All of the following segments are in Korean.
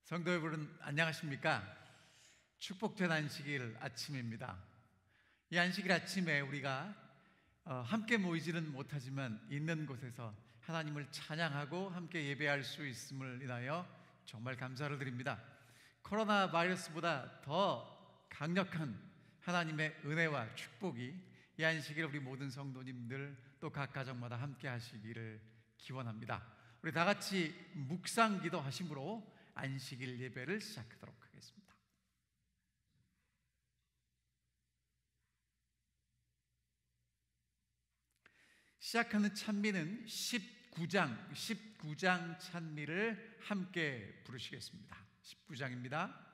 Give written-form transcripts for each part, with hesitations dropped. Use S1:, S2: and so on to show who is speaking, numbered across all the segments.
S1: 성도 여러분 안녕하십니까? 축복된 안식일 아침입니다. 이 안식일 아침에 우리가 함께 모이지는 못하지만 있는 곳에서 하나님을 찬양하고 함께 예배할 수 있음을 인하여 정말 감사를 드립니다. 코로나 바이러스보다 더 강력한 하나님의 은혜와 축복이 이 안식일 우리 모든 성도님들 또 각 가정마다 함께 하시기를 기원합니다. 우리 다 같이 묵상 기도하심으로 안식일 예배를 시작하도록 하겠습니다. 시작하는 찬미는 19장 찬미를 함께 부르시겠습니다. 19장입니다.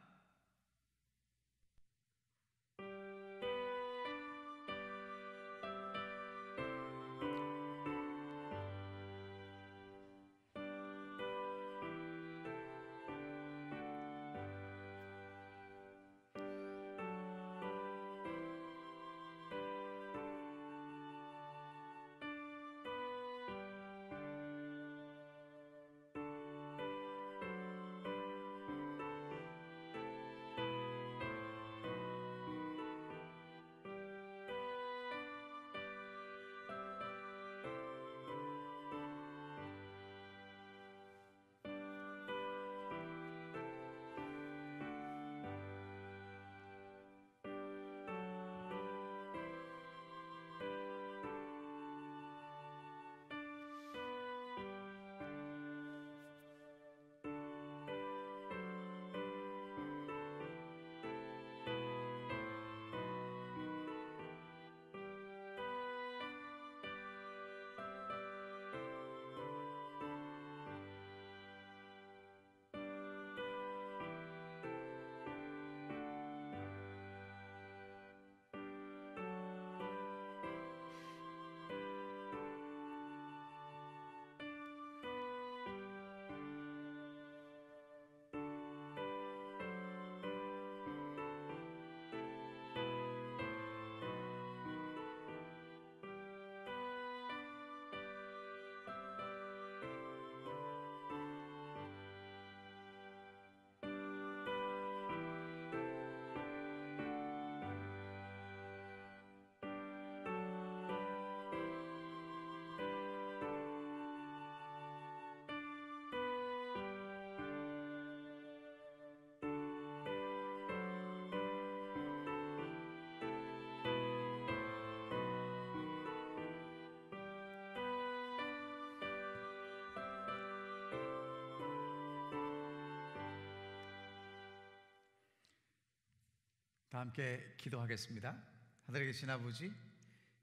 S1: 다 함께 기도하겠습니다. 하늘에 계신 아버지,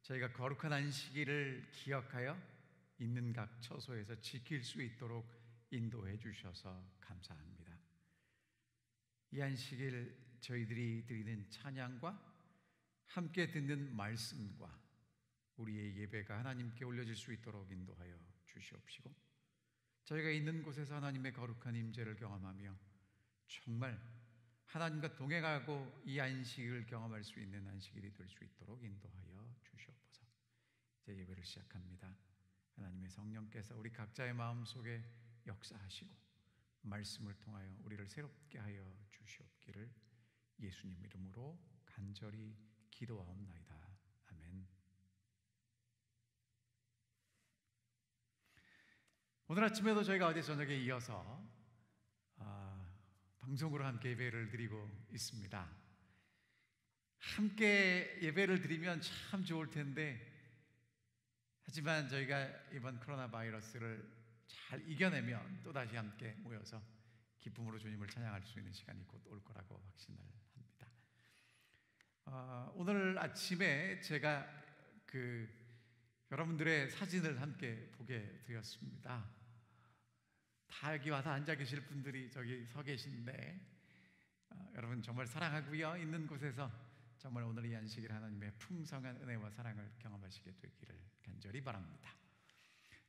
S1: 저희가 거룩한 안식일을 기억하여 있는 각 처소에서 지킬 수 있도록 인도해 주셔서 감사합니다. 이 안식일 저희들이 드리는 찬양과 함께 듣는 말씀과 우리의 예배가 하나님께 올려질 수 있도록 인도하여 주시옵시고, 저희가 있는 곳에서 하나님의 거룩한 임재를 경험하며 정말 하나님과 동행하고 이 안식을 경험할 수 있는 안식일이 될 수 있도록 인도하여 주시옵소서. 이제 예배를 시작합니다. 하나님의 성령께서 우리 각자의 마음속에 역사하시고 말씀을 통하여 우리를 새롭게 하여 주시옵기를 예수님 이름으로 간절히 기도하옵나이다. 아멘. 오늘 아침에도 저희가 어제 저녁에 이어서 방송으로 함께 예배를 드리고 있습니다. 함께 예배를 드리면 참 좋을 텐데, 하지만 저희가 이번 코로나 바이러스를 잘 이겨내면 또다시 함께 모여서 기쁨으로 주님을 찬양할 수 있는 시간이 곧 올 거라고 확신을 합니다. 오늘 아침에 제가 여러분들의 사진을 함께 보게 되었습니다. 다 여기 와서 앉아 계실 분들이 저기 서 계신데, 여러분 정말 사랑하고요, 있는 곳에서 정말 오늘 이 안식일 하나님의 풍성한 은혜와 사랑을 경험하시게 되기를 간절히 바랍니다.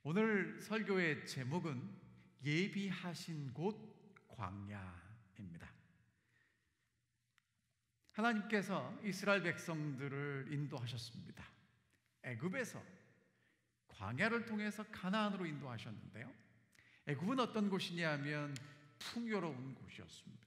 S1: 오늘 설교의 제목은 예비하신 곳 광야입니다. 하나님께서 이스라엘 백성들을 인도하셨습니다. 애굽에서 광야를 통해서 가나안으로 인도하셨는데요, 애굽은 어떤 곳이냐 하면 풍요로운 곳이었습니다.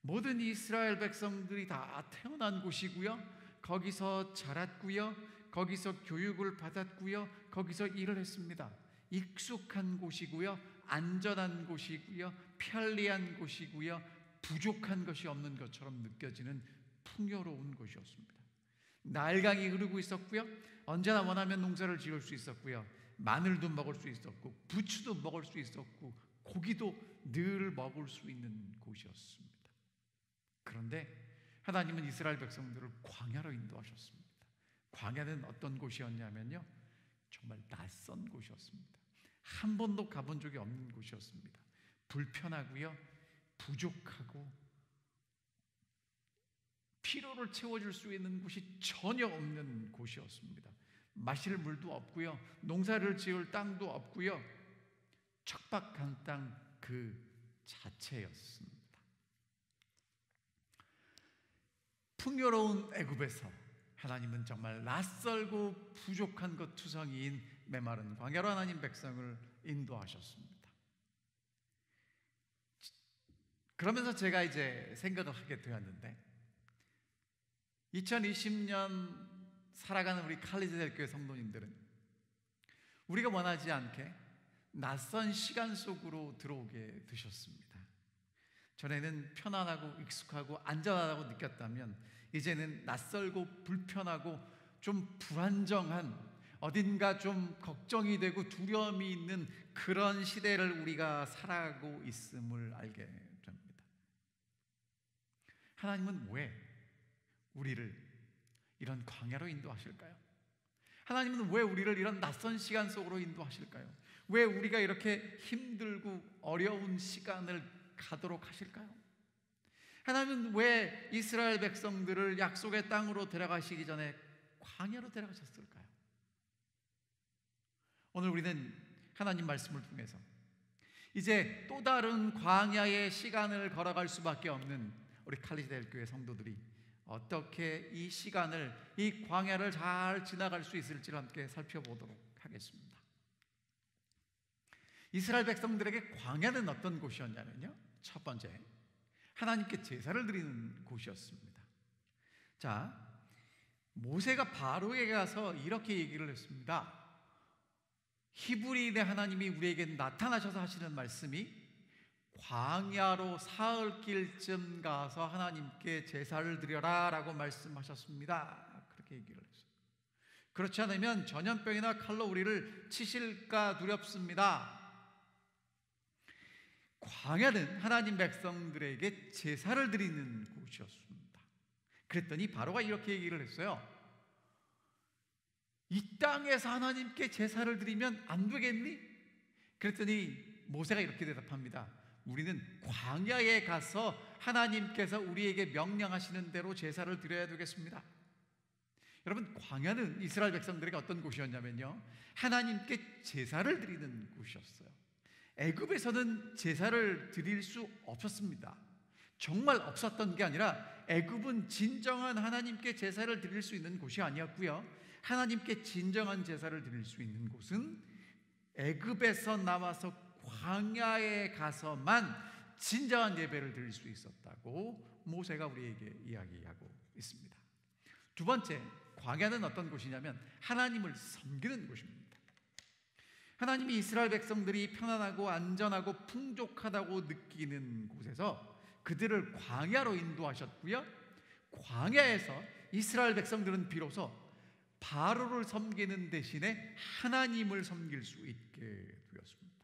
S1: 모든 이스라엘 백성들이 다 태어난 곳이고요, 거기서 자랐고요, 거기서 교육을 받았고요, 거기서 일을 했습니다. 익숙한 곳이고요, 안전한 곳이고요, 편리한 곳이고요, 부족한 것이 없는 것처럼 느껴지는 풍요로운 곳이었습니다. 나일강이 흐르고 있었고요, 언제나 원하면 농사를 지을 수 있었고요, 마늘도 먹을 수 있었고 부추도 먹을 수 있었고 고기도 늘 먹을 수 있는 곳이었습니다. 그런데 하나님은 이스라엘 백성들을 광야로 인도하셨습니다. 광야는 어떤 곳이었냐면요, 정말 낯선 곳이었습니다. 한 번도 가본 적이 없는 곳이었습니다. 불편하고요, 부족하고 피로를 채워줄 수 있는 곳이 전혀 없는 곳이었습니다. 마실 물도 없고요, 농사를 지을 땅도 없고요, 척박한 땅 그 자체였습니다. 풍요로운 애굽에서 하나님은 정말 낯설고 부족한 것 투성이인 메마른 광야로 하나님 백성을 인도하셨습니다. 그러면서 제가 이제 생각을 하게 되었는데, 2020년 살아가는 우리 칼리지대교회 성도님들은 우리가 원하지 않게 낯선 시간 속으로 들어오게 되셨습니다. 전에는 편안하고 익숙하고 안전하다고 느꼈다면 이제는 낯설고 불편하고 좀 불안정한, 어딘가 좀 걱정이 되고 두려움이 있는 그런 시대를 우리가 살아가고 있음을 알게 됩니다. 하나님은 왜 우리를 이런 광야로 인도하실까요? 하나님은 왜 우리를 이런 낯선 시간 속으로 인도하실까요? 왜 우리가 이렇게 힘들고 어려운 시간을 가도록 하실까요? 하나님은 왜 이스라엘 백성들을 약속의 땅으로 데려가시기 전에 광야로 데려가셨을까요? 오늘 우리는 하나님 말씀을 통해서 이제 또 다른 광야의 시간을 걸어갈 수밖에 없는 우리 칼리지대 교회 성도들이 어떻게 이 시간을, 이 광야를 잘 지나갈 수 있을지를 함께 살펴보도록 하겠습니다. 이스라엘 백성들에게 광야는 어떤 곳이었냐면요, 첫 번째, 하나님께 제사를 드리는 곳이었습니다. 자, 모세가 바로에게 가서 이렇게 얘기를 했습니다. 히브리인의 하나님이 우리에게 나타나셔서 하시는 말씀이 광야로 사흘길쯤 가서 하나님께 제사를 드려라 라고 말씀하셨습니다. 그렇게 얘기를 했어요. 그렇지 않으면 전염병이나 칼로 우리를 치실까 두렵습니다. 광야는 하나님 백성들에게 제사를 드리는 곳이었습니다. 그랬더니 바로가 이렇게 얘기를 했어요. 이 땅에서 하나님께 제사를 드리면 안 되겠니? 그랬더니 모세가 이렇게 대답합니다. 우리는 광야에 가서 하나님께서 우리에게 명령하시는 대로 제사를 드려야 되겠습니다. 여러분, 광야는 이스라엘 백성들에게 어떤 곳이었냐면요, 하나님께 제사를 드리는 곳이었어요. 애굽에서는 제사를 드릴 수 없었습니다. 정말 없었던 게 아니라 애굽은 진정한 하나님께 제사를 드릴 수 있는 곳이 아니었고요, 하나님께 진정한 제사를 드릴 수 있는 곳은 애굽에서 나와서 광야에 가서만 진정한 예배를 드릴 수 있었다고 모세가 우리에게 이야기하고 있습니다. 두 번째, 광야는 어떤 곳이냐면 하나님을 섬기는 곳입니다. 하나님이 이스라엘 백성들이 편안하고 안전하고 풍족하다고 느끼는 곳에서 그들을 광야로 인도하셨고요, 광야에서 이스라엘 백성들은 비로소 바로를 섬기는 대신에 하나님을 섬길 수 있게 되었습니다.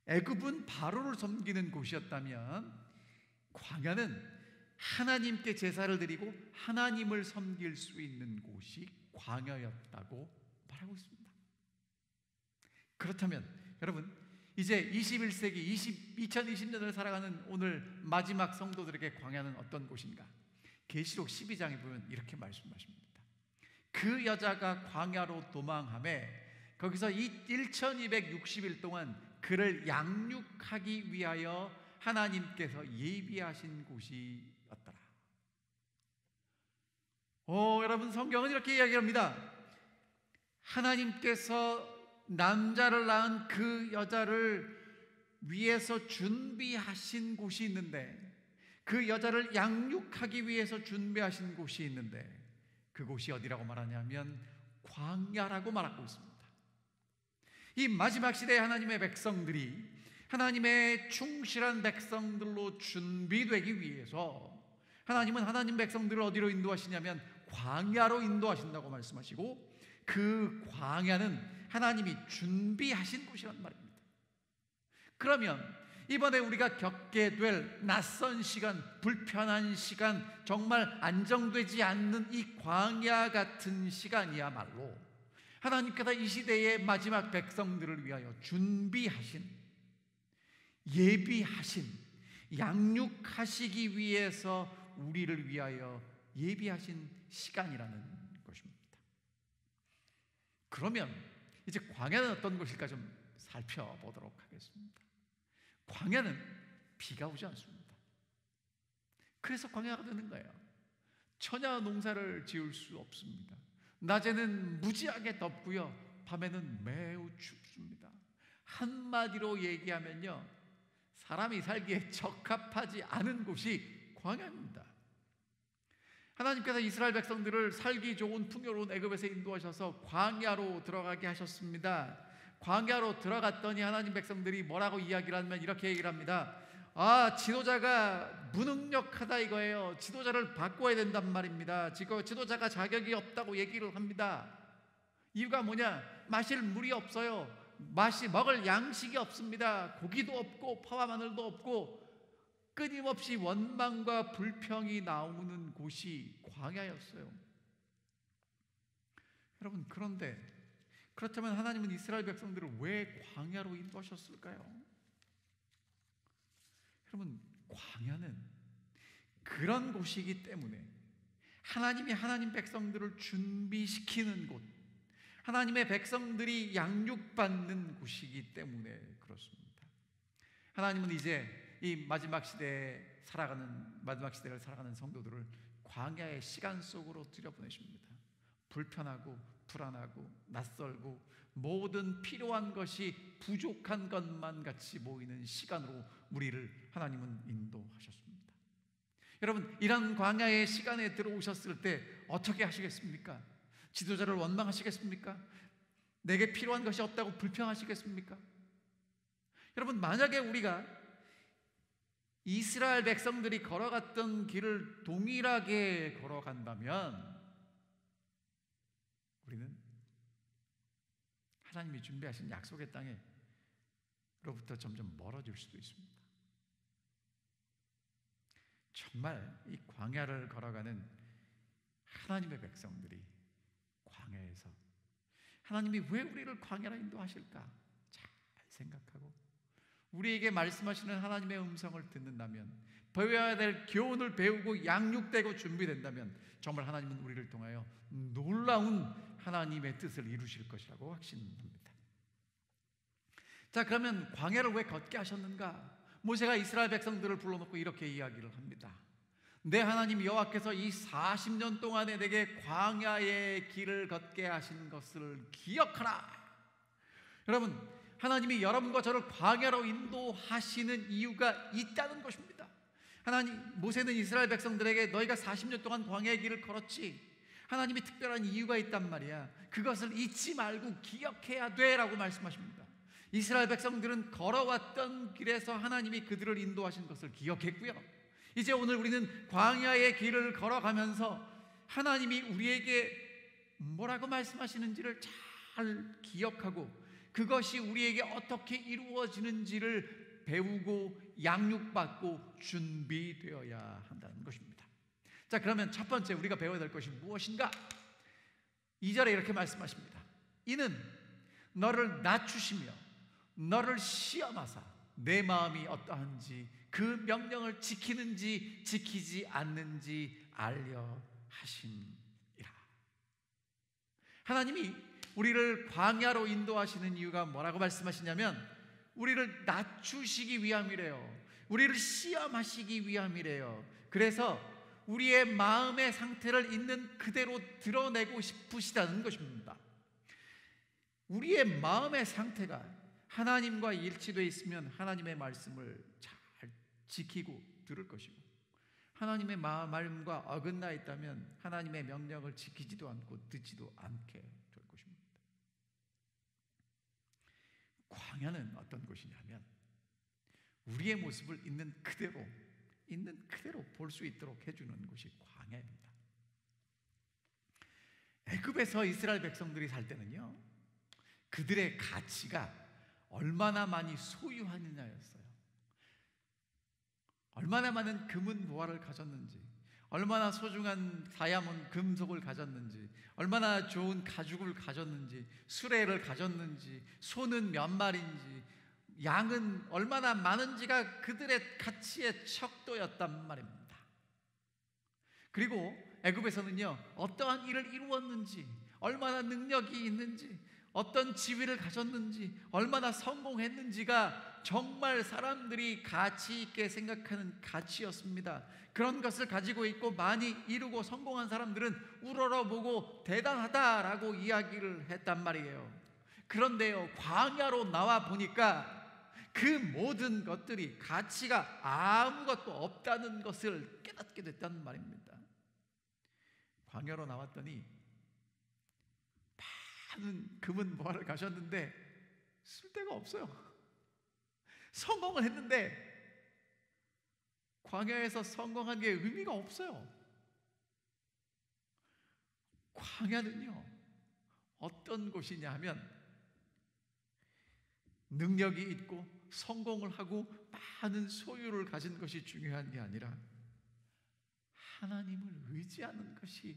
S1: 애굽은 바로를 섬기는 곳이었다면 광야는 하나님께 제사를 드리고 하나님을 섬길 수 있는 곳이 광야였다고 말하고 있습니다. 그렇다면 여러분, 이제 21세기 2020년을 살아가는 오늘 마지막 성도들에게 광야는 어떤 곳인가? 계시록 12장에 보면 이렇게 말씀하십니다. 그 여자가 광야로 도망하매 거기서 1260일 동안 그를 양육하기 위하여 하나님께서 예비하신 곳이었더라. 여러분, 성경은 이렇게 이야기합니다. 하나님께서 남자를 낳은 그 여자를 위해서 준비하신 곳이 있는데, 그 여자를 양육하기 위해서 준비하신 곳이 있는데, 그곳이 어디라고 말하냐면 광야라고 말하고 있습니다. 이 마지막 시대에 하나님의 백성들이 하나님의 충실한 백성들로 준비되기 위해서 하나님은 하나님 백성들을 어디로 인도하시냐면 광야로 인도하신다고 말씀하시고, 그 광야는 하나님이 준비하신 곳이란 말입니다. 그러면 이번에 우리가 겪게 될 낯선 시간, 불편한 시간, 정말 안정되지 않는 이 광야 같은 시간이야말로 하나님께서 이 시대의 마지막 백성들을 위하여 준비하신, 예비하신, 양육하시기 위해서 우리를 위하여 예비하신 시간이라는 것입니다. 그러면 이제 광야는 어떤 것일까 좀 살펴보도록 하겠습니다. 광야는 비가 오지 않습니다. 그래서 광야가 되는 거예요. 천야 농사를 지을 수 없습니다. 낮에는 무지하게 덥고요, 밤에는 매우 춥습니다. 한마디로 얘기하면요, 사람이 살기에 적합하지 않은 곳이 광야입니다. 하나님께서 이스라엘 백성들을 살기 좋은 풍요로운 애굽에서 인도하셔서 광야로 들어가게 하셨습니다. 광야로 들어갔더니 하나님 백성들이 뭐라고 이야기를 하면 이렇게 얘기를 합니다. 지도자가 무능력하다 이거예요. 지도자를 바꿔야 된단 말입니다. 지금 지도자가 자격이 없다고 얘기를 합니다. 이유가 뭐냐? 마실 물이 없어요. 먹을 양식이 없습니다. 고기도 없고 파와 마늘도 없고 끊임없이 원망과 불평이 나오는 곳이 광야였어요. 여러분, 그렇다면 하나님은 이스라엘 백성들을 왜 광야로 인도하셨을까요? 여러분, 광야는 그런 곳이기 때문에 하나님이 하나님 백성들을 준비시키는 곳, 하나님의 백성들이 양육받는 곳이기 때문에 그렇습니다. 하나님은 이제 이 마지막 시대를 살아가는 성도들을 광야의 시간 속으로 들여보내십니다. 불편하고 불안하고 낯설고 모든 필요한 것이 부족한 것만 같이 보이는 시간으로 우리를 하나님은 인도하셨습니다. 여러분, 이런 광야의 시간에 들어오셨을 때 어떻게 하시겠습니까? 지도자를 원망하시겠습니까? 내게 필요한 것이 없다고 불평하시겠습니까? 여러분, 만약에 우리가 이스라엘 백성들이 걸어갔던 길을 동일하게 걸어간다면 우리는 하나님이 준비하신 약속의 땅에로부터 점점 멀어질 수도 있습니다. 정말 이 광야를 걸어가는 하나님의 백성들이 광야에서 하나님이 왜 우리를 광야로 인도하실까 잘 생각하고 우리에게 말씀하시는 하나님의 음성을 듣는다면, 배워야 될 교훈을 배우고 양육되고 준비된다면 정말 하나님은 우리를 통하여 놀라운 하나님의 뜻을 이루실 것이라고 확신합니다. 자, 그러면 광야를 왜 걷게 하셨는가? 모세가 이스라엘 백성들을 불러놓고 이렇게 이야기를 합니다. 내 하나님 여호와께서 이 40년 동안에 내게 광야의 길을 걷게 하신 것을 기억하라. 여러분, 하나님이 여러분과 저를 광야로 인도하시는 이유가 있다는 것입니다. 모세는 이스라엘 백성들에게 너희가 40년 동안 광야의 길을 걸었지, 하나님이 특별한 이유가 있단 말이야. 그것을 잊지 말고 기억해야 돼 라고 말씀하십니다. 이스라엘 백성들은 걸어왔던 길에서 하나님이 그들을 인도하신 것을 기억했고요, 이제 오늘 우리는 광야의 길을 걸어가면서 하나님이 우리에게 뭐라고 말씀하시는지를 잘 기억하고 그것이 우리에게 어떻게 이루어지는지를 배우고 양육받고 준비되어야 한다는 것입니다. 자, 그러면 첫 번째 우리가 배워야 될 것이 무엇인가? 2절에 이렇게 말씀하십니다. 이는 너를 낮추시며 너를 시험하사 내 마음이 어떠한지 그 명령을 지키는지 지키지 않는지 알려 하심이라. 하나님이 우리를 광야로 인도하시는 이유가 뭐라고 말씀하시냐면 우리를 낮추시기 위함이래요. 우리를 시험하시기 위함이래요. 그래서 우리의 마음의 상태를 있는 그대로 드러내고 싶으시다는 것입니다. 우리의 마음의 상태가 하나님과 일치되어 있으면 하나님의 말씀을 잘 지키고 들을 것이고, 하나님의 말씀과 어긋나 있다면 하나님의 명령을 지키지도 않고 듣지도 않게 될 것입니다. 광야는 어떤 곳이냐면 우리의 모습을 있는 그대로 볼 수 있도록 해주는 곳이 광야입니다. 애굽에서 이스라엘 백성들이 살 때는요, 그들의 가치가 얼마나 많이 소유하느냐였어요. 얼마나 많은 금은 보화를 가졌는지, 얼마나 소중한 다이아몬드 금속을 가졌는지, 얼마나 좋은 가죽을 가졌는지, 수레를 가졌는지, 소는 몇 마리인지, 양은 얼마나 많은지가 그들의 가치의 척도였단 말입니다. 그리고 애굽에서는요, 어떠한 일을 이루었는지, 얼마나 능력이 있는지, 어떤 지위를 가졌는지, 얼마나 성공했는지가 정말 사람들이 가치 있게 생각하는 가치였습니다. 그런 것을 가지고 있고 많이 이루고 성공한 사람들은 우러러보고 대단하다라고 이야기를 했단 말이에요. 그런데요, 광야로 나와 보니까 그 모든 것들이 가치가 아무것도 없다는 것을 깨닫게 됐다는 말입니다. 광야로 나왔더니 많은 금은 보화를 가졌는데 쓸데가 없어요. 성공을 했는데 광야에서 성공한 게 의미가 없어요. 광야는요, 어떤 곳이냐 하면 능력이 있고 성공을 하고 많은 소유를 가진 것이 중요한 게 아니라 하나님을 의지하는 것이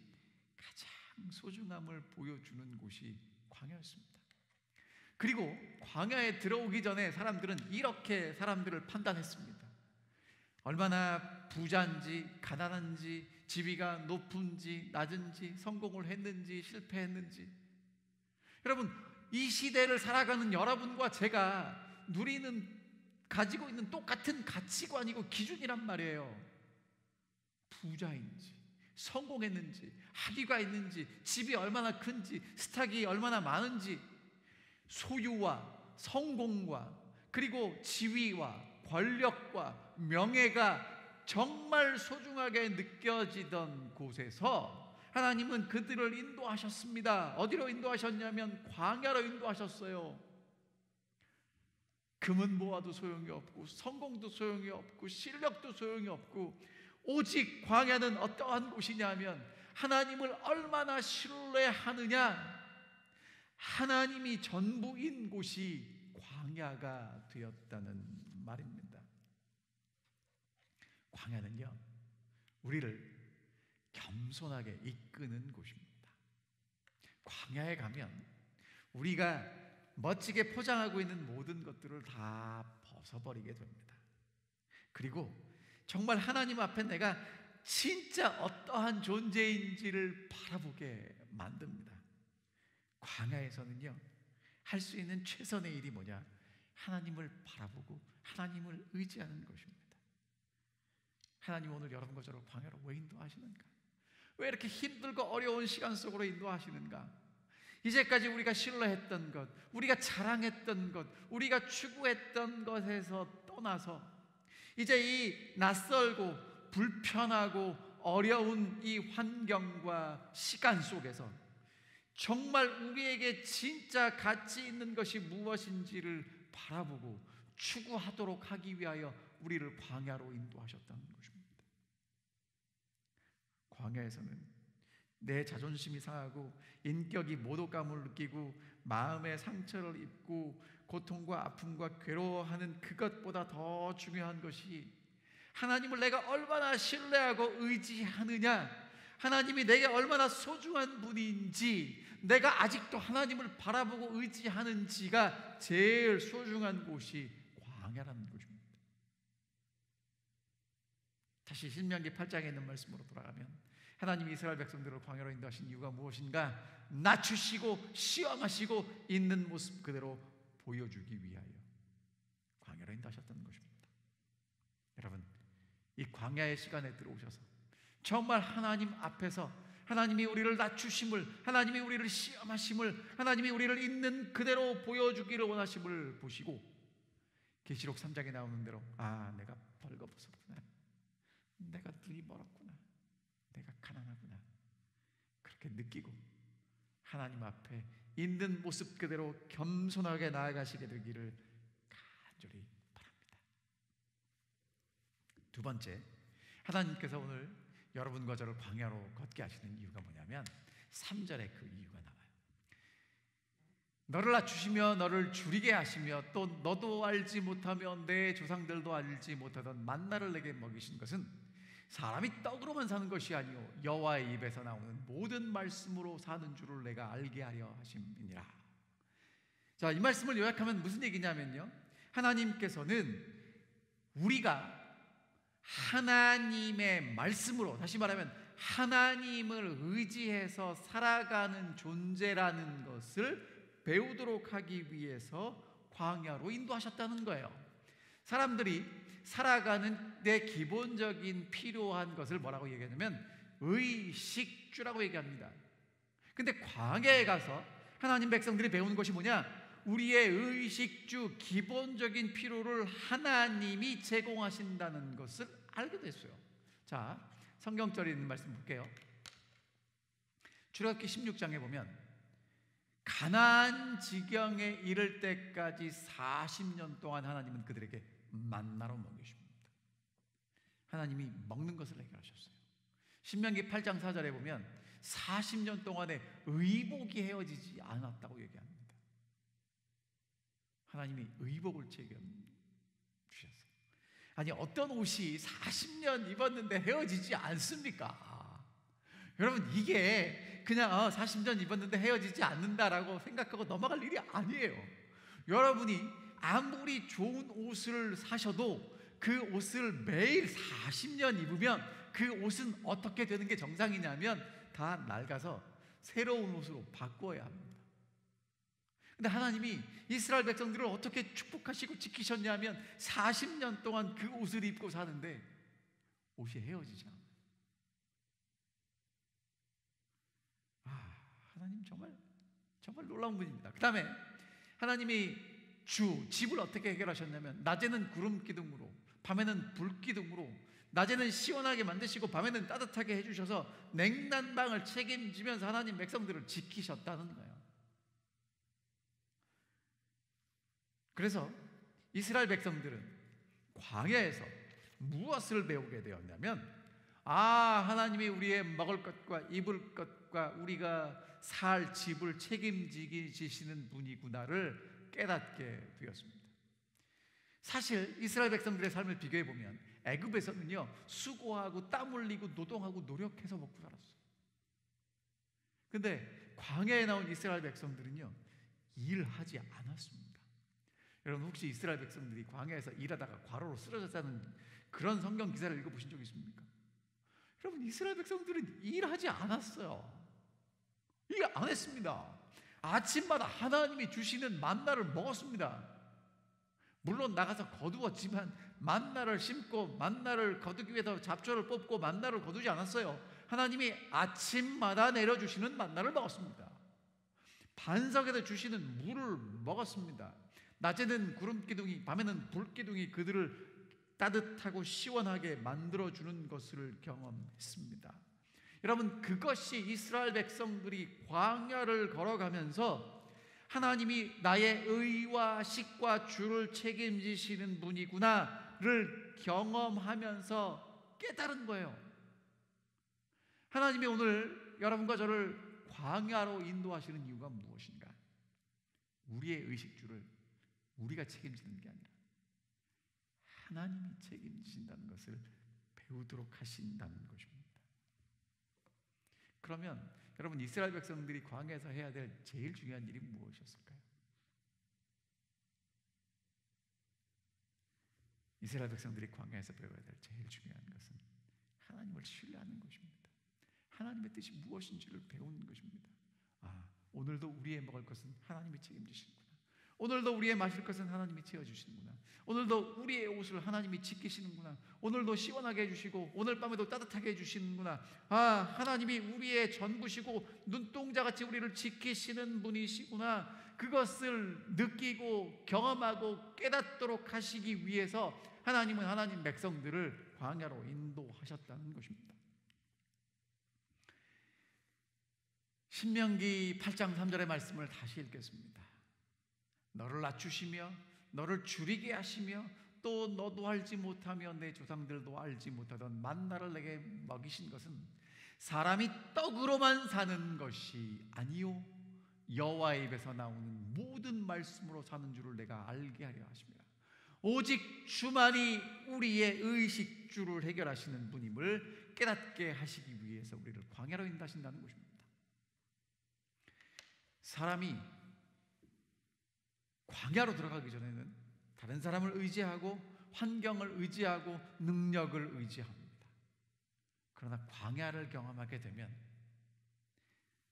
S1: 가장 소중함을 보여주는 곳이 광야였습니다. 그리고 광야에 들어오기 전에 사람들은 이렇게 사람들을 판단했습니다. 얼마나 부자인지 가난한지, 지위가 높은지 낮은지, 성공을 했는지 실패했는지. 여러분, 이 시대를 살아가는 여러분과 제가 가지고 있는 똑같은 가치관이고 기준이란 말이에요. 부자인지, 성공했는지, 학위가 있는지, 집이 얼마나 큰지, 스탁이 얼마나 많은지, 소유와 성공과 그리고 지위와 권력과 명예가 정말 소중하게 느껴지던 곳에서 하나님은 그들을 인도하셨습니다. 어디로 인도하셨냐면 광야로 인도하셨어요. 금은 보아도 소용이 없고 성공도 소용이 없고 실력도 소용이 없고 오직 광야는 어떠한 곳이냐면 하나님을 얼마나 신뢰하느냐, 하나님이 전부인 곳이 광야가 되었다는 말입니다. 광야는요, 우리를 겸손하게 이끄는 곳입니다. 광야에 가면 우리가 멋지게 포장하고 있는 모든 것들을 다 벗어버리게 됩니다. 그리고 정말 하나님 앞에 내가 진짜 어떠한 존재인지를 바라보게 만듭니다. 광야에서는요, 할 수 있는 최선의 일이 뭐냐? 하나님을 바라보고 하나님을 의지하는 것입니다. 하나님 오늘 여러분과 저를 광야로 왜 인도하시는가? 왜 이렇게 힘들고 어려운 시간 속으로 인도하시는가? 이제까지 우리가 신뢰했던 것, 우리가 자랑했던 것, 우리가 추구했던 것에서 떠나서 이제 이 낯설고 불편하고 어려운 이 환경과 시간 속에서 정말 우리에게 진짜 가치 있는 것이 무엇인지를 바라보고 추구하도록 하기 위하여 우리를 광야로 인도하셨다는 것입니다. 광야에서는 내 자존심이 상하고 인격이 모독감을 느끼고 마음의 상처를 입고 고통과 아픔과 괴로워하는 그것보다 더 중요한 것이 하나님을 내가 얼마나 신뢰하고 의지하느냐, 하나님이 내게 얼마나 소중한 분인지, 내가 아직도 하나님을 바라보고 의지하는지가 제일 소중한 곳이 광야라는 것입니다. 다시 신명기 8장에 있는 말씀으로 돌아가면 하나님이 이스라엘 백성들을 광야로 인도하신 이유가 무엇인가? 낮추시고 시험하시고 있는 모습 그대로 보여주기 위하여 광야로 인도하셨다는 것입니다. 여러분, 이 광야의 시간에 들어오셔서 정말 하나님 앞에서 하나님이 우리를 낮추심을, 하나님이 우리를 시험하심을, 하나님이 우리를 있는 그대로 보여주기를 원하심을 보시고 계시록 3장에 나오는 대로 내가 벌거벗었구나, 내가 눈이 멀었구나, 내가 가난하구나, 그렇게 느끼고 하나님 앞에 있는 모습 그대로 겸손하게 나아가시게 되기를 간절히 바랍니다. 두 번째, 하나님께서 오늘 여러분과 저를 광야로 걷게 하시는 이유가 뭐냐면 3절에 그 이유가 나와요. 너를 낮추시며 너를 줄이게 하시며 또 너도 알지 못하며 내 조상들도 알지 못하던 만나를 내게 먹이신 것은 사람이 떡으로만 사는 것이 아니요 여호와의 입에서 나오는 모든 말씀으로 사는 줄을 내가 알게 하려 하심이니라. 자, 이 말씀을 요약하면 무슨 얘기냐면요, 하나님께서는 우리가 하나님의 말씀으로, 다시 말하면 하나님을 의지해서 살아가는 존재라는 것을 배우도록 하기 위해서 광야로 인도하셨다는 거예요. 사람들이 살아가는 내 기본적인 필요한 것을 뭐라고 얘기하냐면 의식주라고 얘기합니다. 근데 광야에 가서 하나님 백성들이 배우는 것이 뭐냐? 우리의 의식주, 기본적인 필요를 하나님이 제공하신다는 것을 알게 됐어요. 자, 성경절에 있는 말씀 볼게요. 출애굽기 16장에 보면 가나안 지경에 이를 때까지 40년 동안 하나님은 그들에게 만나로 먹이십니다. 하나님이 먹는 것을 해결하셨어요. 신명기 8장 4절에 보면 40년 동안에 의복이 헤어지지 않았다고 얘기합니다. 하나님이 의복을 책임 주셨어요. 아니, 어떤 옷이 40년 입었는데 헤어지지 않습니까? 여러분, 이게 그냥 40년 입었는데 헤어지지 않는다라고 생각하고 넘어갈 일이 아니에요. 여러분이 아무리 좋은 옷을 사셔도 그 옷을 매일 40년 입으면 그 옷은 어떻게 되는 게 정상이냐면 다 낡아서 새로운 옷으로 바꿔야 합니다. 근데 하나님이 이스라엘 백성들을 어떻게 축복하시고 지키셨냐면 40년 동안 그 옷을 입고 사는데 옷이 헤어지지 않아요. 하나님 정말 놀라운 분입니다. 그 다음에 하나님이 집을 어떻게 해결하셨냐면 낮에는 구름 기둥으로, 밤에는 불 기둥으로, 낮에는 시원하게 만드시고 밤에는 따뜻하게 해주셔서 냉난방을 책임지면서 하나님 백성들을 지키셨다는 거예요. 그래서 이스라엘 백성들은 광야에서 무엇을 배우게 되었냐면 하나님이 우리의 먹을 것과 입을 것과 우리가 살 집을 책임지시는 분이구나를 깨닫게 되었습니다. 사실 이스라엘 백성들의 삶을 비교해 보면 애굽에서는요 수고하고 땀 흘리고 노동하고 노력해서 먹고 살았어요. 근데 광야에 나온 이스라엘 백성들은요 일하지 않았습니다. 여러분, 혹시 이스라엘 백성들이 광야에서 일하다가 과로로 쓰러졌다는 그런 성경 기사를 읽어보신 적 있습니까? 여러분, 이스라엘 백성들은 일하지 않았어요. 일 안 했습니다. 아침마다 하나님이 주시는 만나를 먹었습니다. 물론 나가서 거두었지만 만나를 심고 만나를 거두기 위해서 잡초를 뽑고 만나를 거두지 않았어요. 하나님이 아침마다 내려주시는 만나를 먹었습니다. 반석에서 주시는 물을 먹었습니다. 낮에는 구름기둥이, 밤에는 불기둥이 그들을 따뜻하고 시원하게 만들어주는 것을 경험했습니다. 여러분, 그것이 이스라엘 백성들이 광야를 걸어가면서 하나님이 나의 의와 식과 주를 책임지시는 분이구나를 경험하면서 깨달은 거예요. 하나님이 오늘 여러분과 저를 광야로 인도하시는 이유가 무엇인가? 우리의 의식주를 우리가 책임지는 게 아니라 하나님이 책임지신다는 것을 배우도록 하신다는 것입니다. 그러면 여러분, 이스라엘 백성들이 광야에서 해야 될 제일 중요한 일이 무엇이었을까요? 이스라엘 백성들이 광야에서 배워야 될 제일 중요한 것은 하나님을 신뢰하는 것입니다. 하나님의 뜻이 무엇인지를 배우는 것입니다. 오늘도 우리의 먹을 것은 하나님이 책임지시는구나. 오늘도 우리의 마실 것은 하나님이 채워주시는구나. 오늘도 우리의 옷을 하나님이 지키시는구나. 오늘도 시원하게 해주시고 오늘 밤에도 따뜻하게 해주시는구나. 하나님이 우리의 전부시고 눈동자같이 우리를 지키시는 분이시구나. 그것을 느끼고 경험하고 깨닫도록 하시기 위해서 하나님은 하나님 백성들을 광야로 인도하셨다는 것입니다. 신명기 8장 3절의 말씀을 다시 읽겠습니다. 너를 낮추시며 너를 줄이게 하시며 또 너도 알지 못하며 내 조상들도 알지 못하던 만나를 내게 먹이신 것은 사람이 떡으로만 사는 것이 아니요 여호와의 입에서 나오는 모든 말씀으로 사는 줄을 내가 알게 하려 하십니다. 오직 주만이 우리의 의식주를 해결하시는 분임을 깨닫게 하시기 위해서 우리를 광야로 인도하신다는 것입니다. 사람이 광야로 들어가기 전에는 다른 사람을 의지하고 환경을 의지하고 능력을 의지합니다. 그러나 광야를 경험하게 되면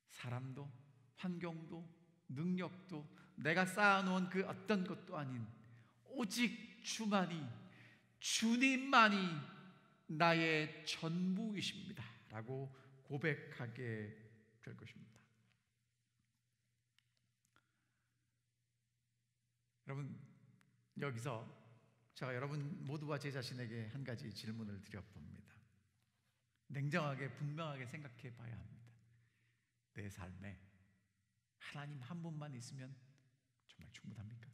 S1: 사람도 환경도 능력도 내가 쌓아놓은 그 어떤 것도 아닌 오직 주님만이 나의 전부이십니다 라고 고백하게 될 것입니다. 여러분, 여기서 제가 여러분 모두와 제 자신에게 한 가지 질문을 드려봅니다. 냉정하게 분명하게 생각해 봐야 합니다. 내 삶에 하나님 한 분만 있으면 정말 충분합니까?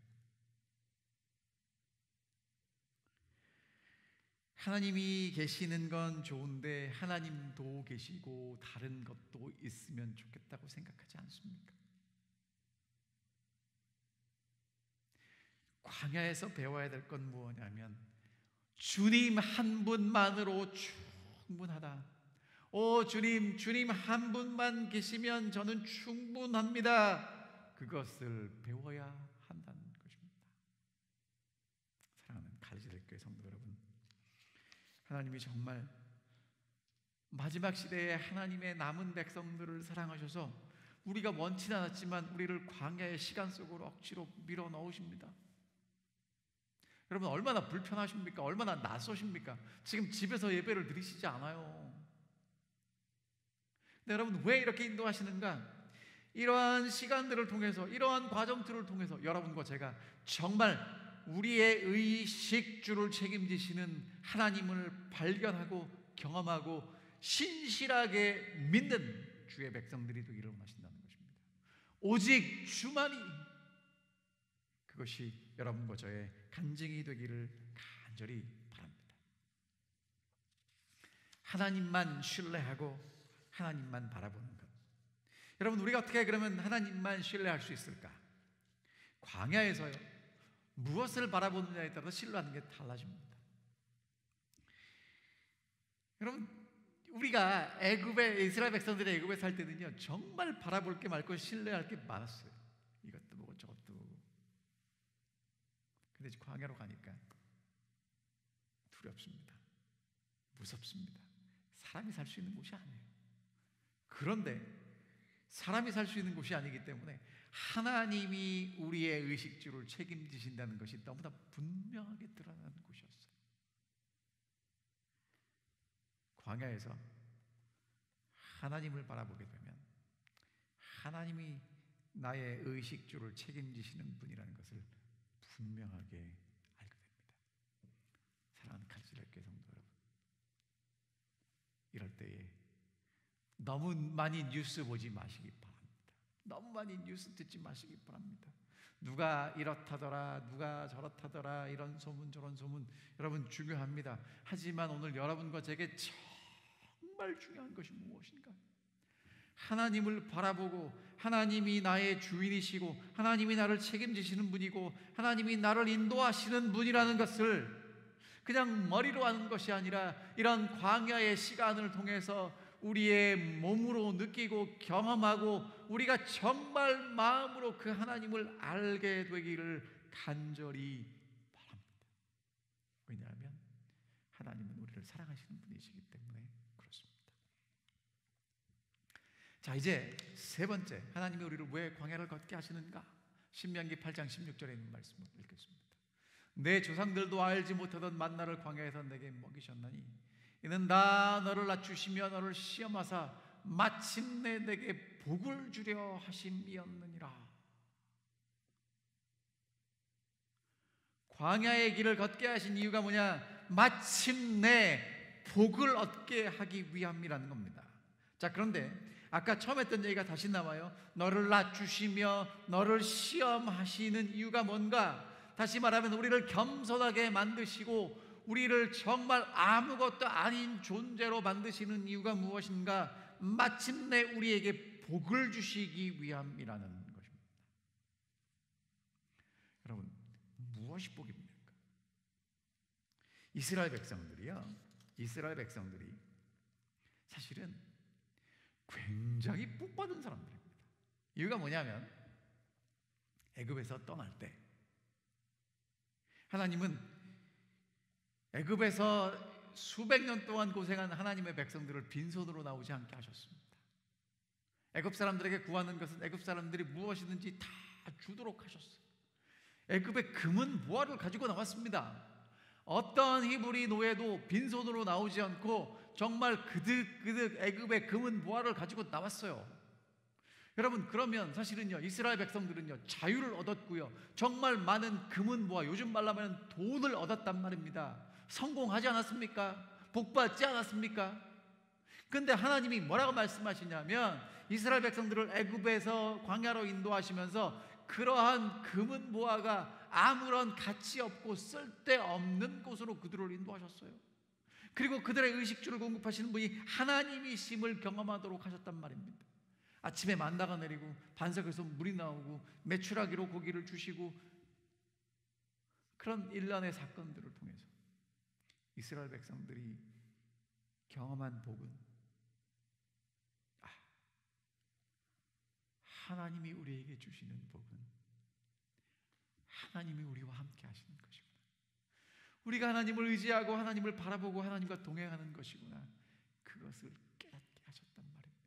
S1: 하나님이 계시는 건 좋은데 하나님도 계시고 다른 것도 있으면 좋겠다고 생각하지 않습니까? 광야에서 배워야 될 건 무엇이냐면 주님 한 분만으로 충분하다. 주님 한 분만 계시면 저는 충분합니다. 그것을 배워야 한다는 것입니다. 사랑하는 가르치들교회 성도 여러분, 하나님이 정말 마지막 시대에 하나님의 남은 백성들을 사랑하셔서 우리가 원치 않았지만 우리를 광야의 시간 속으로 억지로 밀어 넣으십니다. 여러분, 얼마나 불편하십니까? 얼마나 낯서십니까? 지금 집에서 예배를 드리시지 않아요. 근데 여러분, 왜 이렇게 인도하시는가? 이러한 시간들을 통해서, 이러한 과정들을 통해서 여러분과 제가 정말 우리의 의식주를 책임지시는 하나님을 발견하고 경험하고 신실하게 믿는 주의 백성들이 되기를 원하신다는 것입니다. 오직 주만이, 그것이 여러분과 저의 간증이 되기를 간절히 바랍니다. 하나님만 신뢰하고 하나님만 바라보는 것. 여러분, 우리가 어떻게 그러면 하나님만 신뢰할 수 있을까? 광야에서요, 무엇을 바라보느냐에 따라 신뢰하는 게 달라집니다. 여러분, 우리가 이스라엘 백성들이 애굽에 살 때는요, 정말 바라볼 게 많고 신뢰할 게 많았어요. 이것도 보고 저것도 보고. 근데 광야로 가니까 두렵습니다. 무섭습니다. 사람이 살 수 있는 곳이 아니에요. 그런데 사람이 살 수 있는 곳이 아니기 때문에 하나님이 우리의 의식주를 책임지신다는 것이 너무나 분명하게 드러나는 곳이었어요. 광야에서 하나님을 바라보게 되면 하나님이 나의 의식주를 책임지시는 분이라는 것을 분명하게 알게 됩니다. 사랑하는 가르치들교회 성도 여러분, 이럴 때에 너무 많이 뉴스 보지 마시기 바랍니다. 너무 많이 뉴스 듣지 마시기 바랍니다. 누가 이렇다더라, 누가 저렇다더라, 이런 소문 저런 소문, 여러분 중요합니다. 하지만 오늘 여러분과 제게 정말 중요한 것이 무엇인가? 하나님을 바라보고 하나님이 나의 주인이시고 하나님이 나를 책임지시는 분이고 하나님이 나를 인도하시는 분이라는 것을 그냥 머리로 아는 것이 아니라 이런 광야의 시간을 통해서 우리의 몸으로 느끼고 경험하고 우리가 정말 마음으로 그 하나님을 알게 되기를 간절히 바랍니다. 왜냐하면 하나님은 우리를 사랑하시는 분이시기 때문에 그렇습니다. 자, 이제 세 번째, 하나님이 우리를 왜 광야를 걷게 하시는가? 신명기 8장 16절에 있는 말씀을 읽겠습니다. 내 조상들도 알지 못하던 만나를 광야에서 내게 먹이셨나니 이는 나 너를 낮추시며 너를 시험하사 마침내 내게 복을 주려 하심이었느니라. 광야의 길을 걷게 하신 이유가 뭐냐? 마침내 복을 얻게 하기 위함이라는 겁니다. 자, 그런데 아까 처음 했던 얘기가 다시 나와요. 너를 낮추시며 너를 시험하시는 이유가 뭔가? 다시 말하면 우리를 겸손하게 만드시고 우리를 정말 아무것도 아닌 존재로 만드시는 이유가 무엇인가? 마침내 우리에게 복을 주시기 위함이라는 것입니다. 여러분, 무엇이 복입니까? 이스라엘 백성들이 사실은 굉장히 복받은 사람들입니다. 이유가 뭐냐면 애굽에서 떠날 때 하나님은 애굽에서 수백 년 동안 고생한 하나님의 백성들을 빈손으로 나오지 않게 하셨습니다. 애굽 사람들에게 구하는 것은 애굽 사람들이 무엇이든지 다 주도록 하셨어요. 애굽의 금은 보화를 가지고 나왔습니다. 어떤 히브리 노예도 빈손으로 나오지 않고 정말 그득그득 애굽의 금은 보화를 가지고 나왔어요. 여러분, 그러면 사실은요, 이스라엘 백성들은요 자유를 얻었고요, 정말 많은 금은 보화, 요즘 말로 하면 돈을 얻었단 말입니다. 성공하지 않았습니까? 복받지 않았습니까? 근데 하나님이 뭐라고 말씀하시냐면 이스라엘 백성들을 애굽에서 광야로 인도하시면서 그러한 금은 보화가 아무런 가치 없고 쓸데없는 곳으로 그들을 인도하셨어요. 그리고 그들의 의식주를 공급하시는 분이 하나님이심을 경험하도록 하셨단 말입니다. 아침에 만나가 내리고 반석에서 물이 나오고 메추라기로 고기를 주시고, 그런 일련의 사건들을 통해서 이스라엘 백성들이 경험한 복은 하나님이 우리에게 주시는 복은 하나님이 우리와 함께 하시는 것이구나, 우리가 하나님을 의지하고 하나님을 바라보고 하나님과 동행하는 것이구나, 그것을 깨닫게 하셨단 말입니다.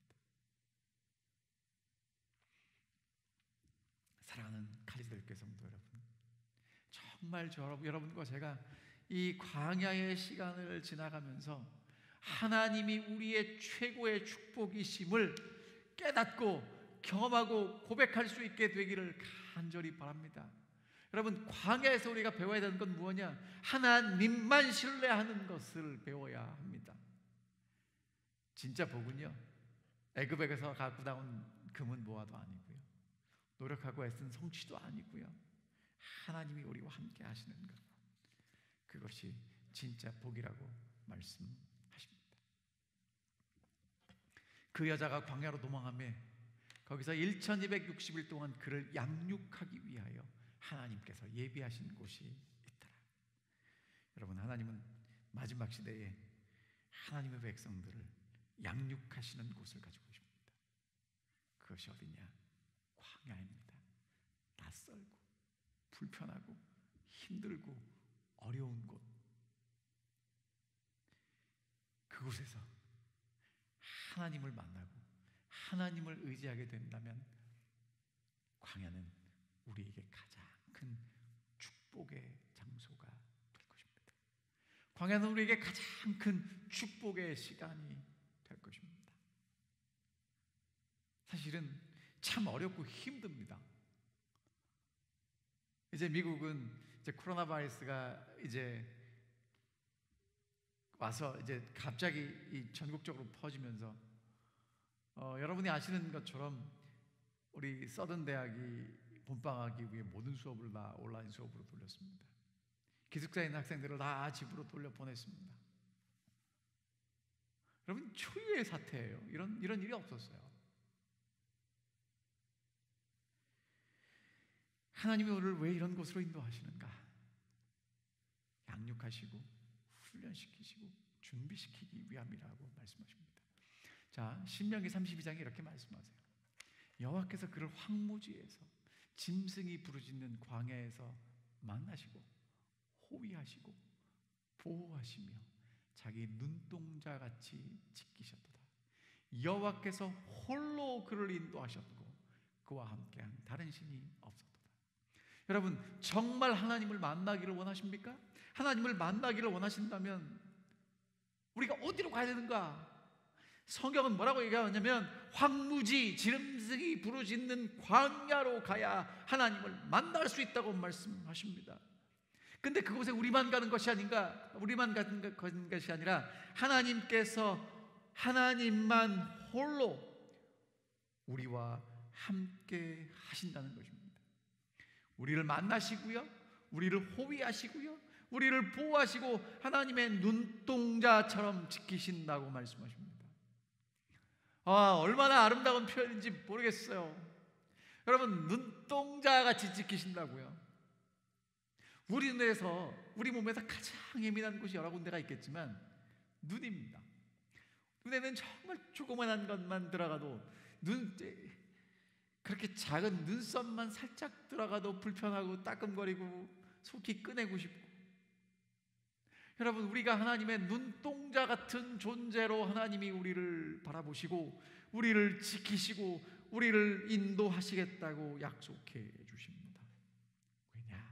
S1: 사랑하는 카리스델교회 성도 여러분, 정말 여러분과 제가 이 광야의 시간을 지나가면서 하나님이 우리의 최고의 축복이심을 깨닫고 경험하고 고백할 수 있게 되기를 간절히 바랍니다. 여러분, 광야에서 우리가 배워야 되는 건 무엇이냐? 하나님만 신뢰하는 것을 배워야 합니다. 진짜 복은요, 애굽에서 갖고 나온 금은 보화도 아니고요, 노력하고 애쓴 성취도 아니고요, 하나님이 우리와 함께 하시는 것, 그것이 진짜 복이라고 말씀하십니다. 그 여자가 광야로 도망하며 거기서 1260일 동안 그를 양육하기 위하여 하나님께서 예비하신 곳이 있더라. 여러분, 하나님은 마지막 시대에 하나님의 백성들을 양육하시는 곳을 가지고 계십니다. 그것이 어디냐? 광야입니다. 낯설고 불편하고 힘들고 어려운 곳, 그곳에서 하나님을 만나고 하나님을 의지하게 된다면 광야는 우리에게 가장 큰 축복의 장소가 될 것입니다. 광야는 우리에게 가장 큰 축복의 시간이 될 것입니다. 사실은 참 어렵고 힘듭니다. 이제 미국은 이제 코로나 바이러스가 이제 와서 이제 갑자기 이 전국적으로 퍼지면서 여러분이 아시는 것처럼 우리 서든 대학이 본방학 이후에 모든 수업을 다 온라인 수업으로 돌렸습니다. 기숙사에 있는 학생들을 다 집으로 돌려보냈습니다. 여러분, 초유의 사태예요. 이런 일이 없었어요. 하나님이 우리를 왜 이런 곳으로 인도하시는가? 양육하시고 훈련시키시고 준비시키기 위함이라고 말씀하십니다. 자, 신명기 32장에 이렇게 말씀하세요. 여호와께서 그를 황무지에서 짐승이 부르짖는 광야에서 만나시고 호위하시고 보호하시며 자기 눈동자같이 지키셨도다. 여호와께서 홀로 그를 인도하셨고 그와 함께한 다른 신이 없었도다. 여러분, 정말 하나님을 만나기를 원하십니까? 하나님을 만나기를 원하신다면 우리가 어디로 가야 되는가? 성경은 뭐라고 얘기하냐면 황무지 지름승이 부르짖는 광야로 가야 하나님을 만날 수 있다고 말씀하십니다. 근데 그곳에 우리만 가는 것이 아닌가? 우리만 가는 것이 아니라 하나님께서 하나님만 홀로 우리와 함께 하신다는 것입니다. 우리를 만나시고요, 우리를 호위하시고요, 우리를 보호하시고 하나님의 눈동자처럼 지키신다고 말씀하십니다. 얼마나 아름다운 표현인지 모르겠어요. 여러분, 눈동자같이 지키신다고요. 우리 눈에서, 우리 몸에서 가장 예민한 곳이 여러 군데가 있겠지만 눈입니다. 눈에는 정말 조그만한 것만 들어가도, 그렇게 작은 눈썹만 살짝 들어가도 불편하고 따끔거리고 속이 끄내고 싶고, 여러분, 우리가 하나님의 눈동자 같은 존재로 하나님이 우리를 바라보시고 우리를 지키시고 우리를 인도하시겠다고 약속해 주십니다. 왜냐?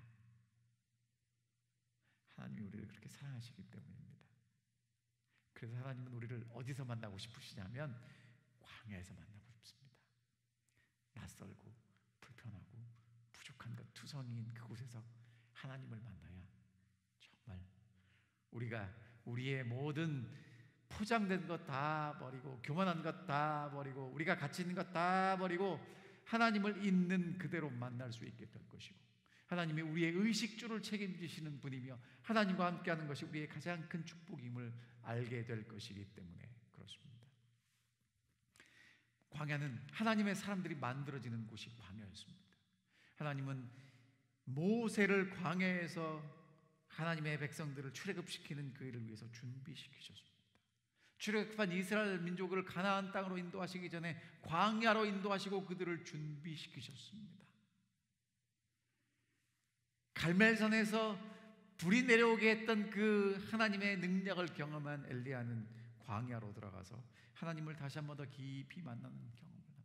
S1: 하나님이 우리를 그렇게 사랑하시기 때문입니다. 그래서 하나님은 우리를 어디서 만나고 싶으시냐면 광야에서 만나고 싶습니다. 낯설고 불편하고 부족한 것 투성이인 그곳에서 하나님을 만나야 정말 우리가 우리의 모든 포장된 것 다 버리고 교만한 것 다 버리고 우리가 가치 있는 것 다 버리고 하나님을 있는 그대로 만날 수 있게 될 것이고, 하나님이 우리의 의식주를 책임지시는 분이며 하나님과 함께하는 것이 우리의 가장 큰 축복임을 알게 될 것이기 때문에 그렇습니다. 광야는 하나님의 사람들이 만들어지는 곳이 광야였습니다. 하나님은 모세를 광야에서 하나님의 백성들을 출애굽시키는 그 일을 위해서 준비시키셨습니다. 출애굽한 이스라엘 민족을 가나안 땅으로 인도하시기 전에 광야로 인도하시고 그들을 준비시키셨습니다. 갈멜산에서 불이 내려오게 했던 그 하나님의 능력을 경험한 엘리야는 광야로 들어가서 하나님을 다시 한 번 더 깊이 만나는 경험을 합니다.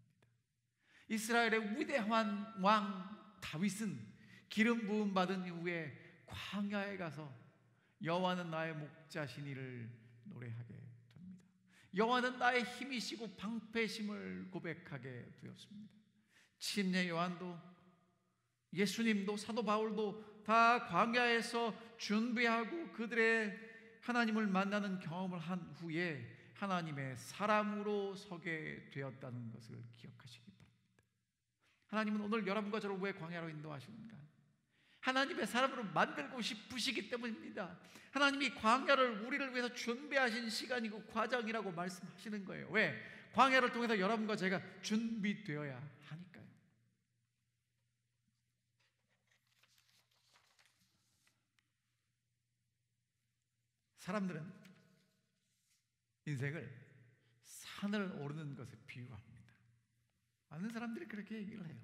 S1: 이스라엘의 위대한 왕 다윗은 기름 부음 받은 이후에 광야에 가서 여호와는 나의 목자시니를 노래하게 됩니다. 여호와는 나의 힘이시고 방패심을 고백하게 되었습니다. 침례 요한도, 예수님도, 사도 바울도 다 광야에서 준비하고 그들의 하나님을 만나는 경험을 한 후에 하나님의 사람으로 서게 되었다는 것을 기억하시기 바랍니다. 하나님은 오늘 여러분과 저를 왜 광야로 인도하시는가? 하나님의 사람으로 만들고 싶으시기 때문입니다. 하나님이 광야를 우리를 위해서 준비하신 시간이고 과정이라고 말씀하시는 거예요. 왜? 광야를 통해서 여러분과 제가 준비되어야 하니까요. 사람들은 인생을 산을 오르는 것에 비유합니다. 많은 사람들이 그렇게 얘기를 해요.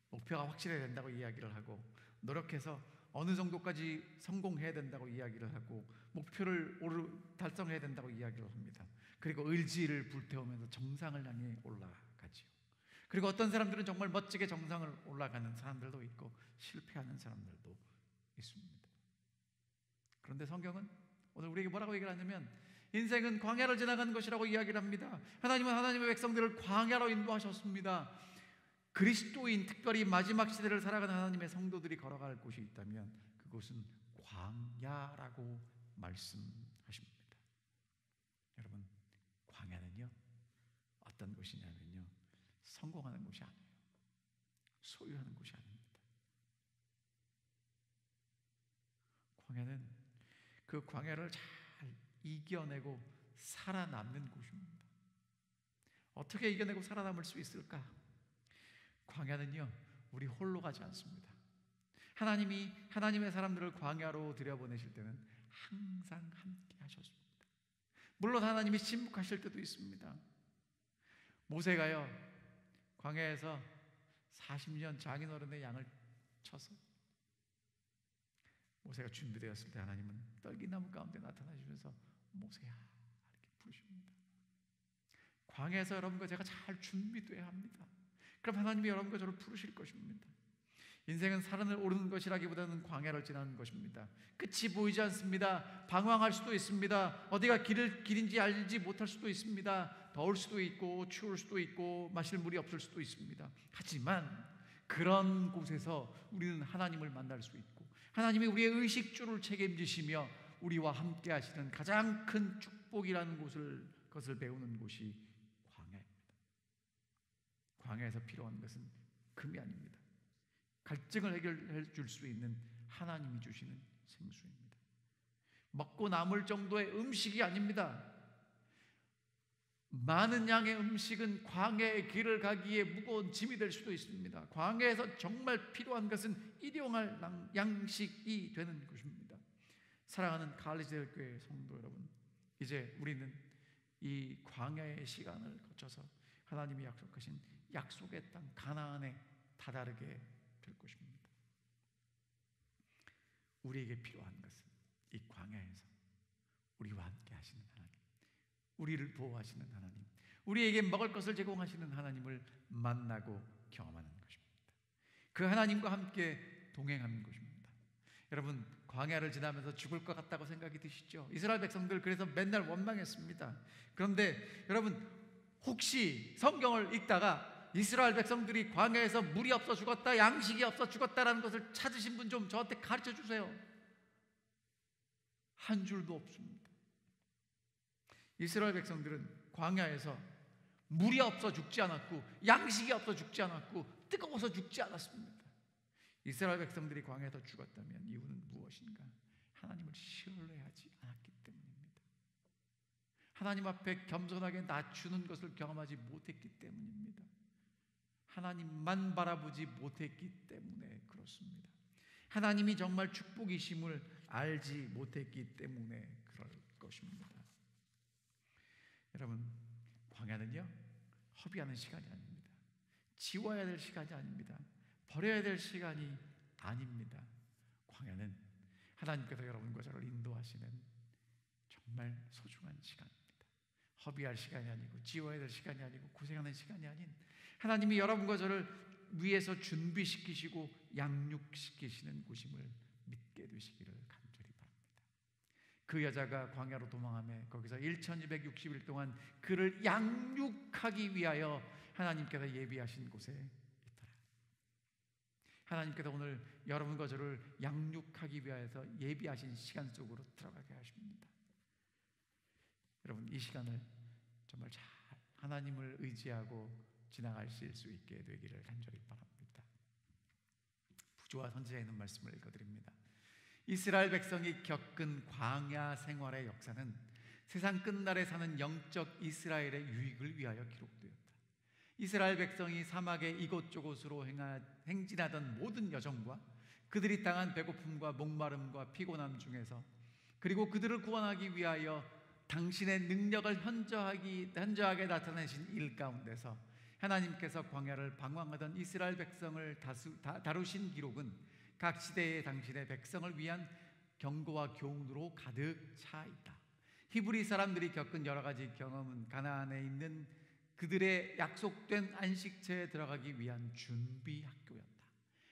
S1: 목표가 확실해야 된다고 이야기를 하고, 노력해서 어느 정도까지 성공해야 된다고 이야기를 하고, 목표를 달성해야 된다고 이야기를 합니다. 그리고 의지를 불태우면서 정상을 향해 올라가지요. 그리고 어떤 사람들은 정말 멋지게 정상을 올라가는 사람들도 있고 실패하는 사람들도 있습니다. 그런데 성경은 오늘 우리에게 뭐라고 얘기를 하냐면 인생은 광야를 지나가는 것이라고 이야기를 합니다. 하나님은 하나님의 백성들을 광야로 인도하셨습니다. 그리스도인, 특별히 마지막 시대를 살아가는 하나님의 성도들이 걸어갈 곳이 있다면 그곳은 광야라고 말씀하십니다. 여러분, 광야는요 어떤 곳이냐면요 성공하는 곳이 아니에요. 소유하는 곳이 아닙니다. 광야는 그 광야를 잘 이겨내고 살아남는 곳입니다. 어떻게 이겨내고 살아남을 수 있을까? 광야는요 우리 홀로 가지 않습니다. 하나님이 하나님의 사람들을 광야로 들여보내실 때는 항상 함께 하셨습니다. 물론 하나님이 침묵하실 때도 있습니다. 모세가요 광야에서 40년 장인어른의 양을 쳐서 모세가 준비되었을 때 하나님은 떨기나무 가운데 나타나시면서 모세야 이렇게 부르십니다. 광야에서 여러분과 제가 잘 준비되어야 합니다. 그럼 하나님이 여러분과 저를 부르실 것입니다. 인생은 산을 오르는 것이라기보다는 광야를 지나는 것입니다. 끝이 보이지 않습니다. 방황할 수도 있습니다. 어디가 길인지 알지 못할 수도 있습니다. 더울 수도 있고 추울 수도 있고 마실 물이 없을 수도 있습니다. 하지만 그런 곳에서 우리는 하나님을 만날 수 있고, 하나님이 우리의 의식주를 책임지시며 우리와 함께 하시는 가장 큰 축복이라는 것을 배우는 곳이 광야입니다. 광야에서 필요한 것은 금이 아닙니다. 갈증을 해결해 줄 수 있는 하나님이 주시는 생수입니다. 먹고 남을 정도의 음식이 아닙니다. 많은 양의 음식은 광야의 길을 가기에 무거운 짐이 될 수도 있습니다. 광야에서 정말 필요한 것은 일용할 양식이 되는 것입니다. 사랑하는 갈리지엘 교회 성도 여러분, 이제 우리는 이 광야의 시간을 거쳐서 하나님이 약속하신 약속의 땅 가나안에 다다르게 될 것입니다. 우리에게 필요한 것은 이 광야에서 우리와 함께 하시는 하나님, 우리를 보호하시는 하나님, 우리에게 먹을 것을 제공하시는 하나님을 만나고 경험하는 것입니다. 그 하나님과 함께 동행하는 것입니다. 여러분, 광야를 지나면서 죽을 것 같다고 생각이 드시죠? 이스라엘 백성들 그래서 맨날 원망했습니다. 그런데 여러분, 혹시 성경을 읽다가 이스라엘 백성들이 광야에서 물이 없어 죽었다, 양식이 없어 죽었다라는 것을 찾으신 분 좀 저한테 가르쳐 주세요. 한 줄도 없습니다. 이스라엘 백성들은 광야에서 물이 없어 죽지 않았고 양식이 없어 죽지 않았고 뜨거워서 죽지 않았습니다. 이스라엘 백성들이 광야에서 죽었다면 이유는 무엇인가? 하나님을 신뢰하지 않았기 때문입니다. 하나님 앞에 겸손하게 낮추는 것을 경험하지 못했기 때문입니다. 하나님만 바라보지 못했기 때문에 그렇습니다. 하나님이 정말 축복이심을 알지 못했기 때문에 그럴 것입니다. 여러분, 광야는요, 허비하는 시간이 아닙니다. 지워야 될 시간이 아닙니다. 버려야 될 시간이 아닙니다. 광야는 하나님께서 여러분과 저를 인도하시는 정말 소중한 시간입니다. 허비할 시간이 아니고 지워야 될 시간이 아니고 고생하는 시간이 아닌, 하나님이 여러분과 저를 위해서 준비시키시고 양육시키시는 곳임을 믿게 되시기를 간절히 바랍니다. 그 여자가 광야로 도망하며 거기서 1260일 동안 그를 양육하기 위하여 하나님께서 예비하신 곳에 있더라. 하나님께서 오늘 여러분과 저를 양육하기 위하여서 예비하신 시간 속으로 들어가게 하십니다. 여러분, 이 시간을 정말 잘 하나님을 의지하고 지나가실 수 있게 되기를 간절히 바랍니다. 부조와 선지자에 있는 말씀을 읽어드립니다. 이스라엘 백성이 겪은 광야 생활의 역사는 세상 끝날에 사는 영적 이스라엘의 유익을 위하여 기록되었다. 이스라엘 백성이 사막의 이곳저곳으로 행진하던 모든 여정과 그들이 당한 배고픔과 목마름과 피곤함 중에서, 그리고 그들을 구원하기 위하여 당신의 능력을 현저하게 나타내신 일 가운데서 하나님께서 광야를 방황하던 이스라엘 백성을 다루신 기록은 각 시대의 당신의 백성을 위한 경고와 교훈으로 가득 차 있다. 히브리 사람들이 겪은 여러 가지 경험은 가나안에 있는 그들의 약속된 안식처에 들어가기 위한 준비 학교였다.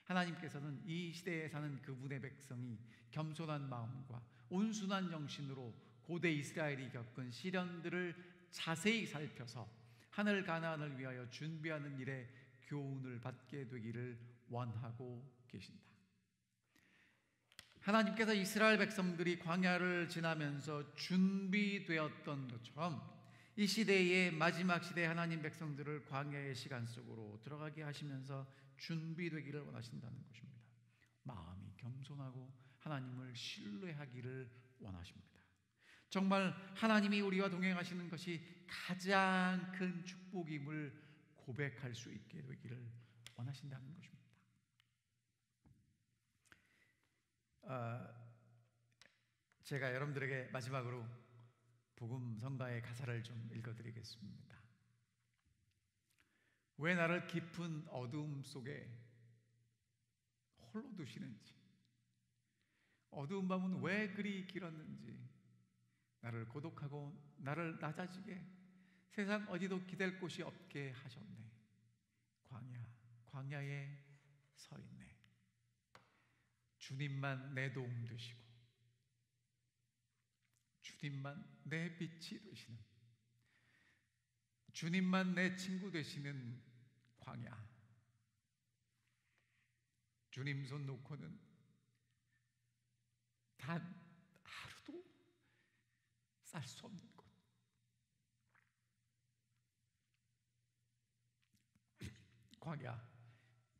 S1: 하나님께서는 이 시대에 사는 그분의 백성이 겸손한 마음과 온순한 정신으로 고대 이스라엘이 겪은 시련들을 자세히 살펴서 하늘 가나안을 위하여 준비하는 일에 교훈을 받게 되기를 원하고 계신다. 하나님께서 이스라엘 백성들이 광야를 지나면서 준비되었던 것처럼 이 시대의 마지막 시대 하나님 백성들을 광야의 시간 속으로 들어가게 하시면서 준비되기를 원하신다는 것입니다. 마음이 겸손하고 하나님을 신뢰하기를 원하십니다. 정말 하나님이 우리와 동행하시는 것이 가장 큰 축복임을 고백할 수 있게 되기를 원하신다는 것입니다. 제가 여러분들에게 마지막으로 복음 성가의 가사를 좀 읽어드리겠습니다. 왜 나를 깊은 어두움 속에 홀로 두시는지, 어두운 밤은 왜 그리 길었는지, 나를 고독하고 나를 낮아지게 세상 어디도 기댈 곳이 없게 하셨네. 광야에 서 있네. 주님만 내 도움 되시고 주님만 내 빛이 되시는, 주님만 내 친구 되시는 광야, 주님 손 놓고는 단 하루도 살 수 없는 곳,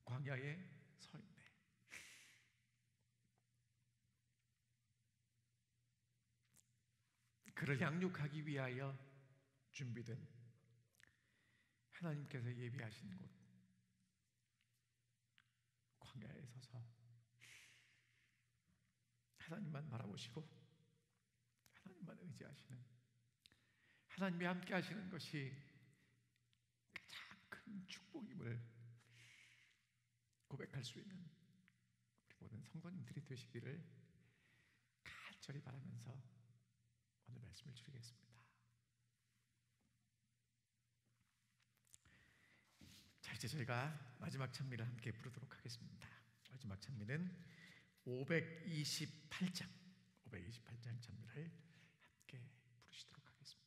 S1: 광야에 서 있네. 그를 양육하기 위하여 준비된 하나님께서 예비하신 곳, 광야에 서서 하나님만 바라보시고 하나님만 의지하시는, 하나님이 함께 하시는 것이 가장 큰 축복임을 고백할 수 있는 우리 모든 성도님들이 되시기를 간절히 바라면서 오늘 말씀을 드리겠습니다. 자, 이제 저희가 마지막 찬미를 함께 부르도록 하겠습니다. 마지막 찬미는 528장 찬미를 함께 부르시도록 하겠습니다.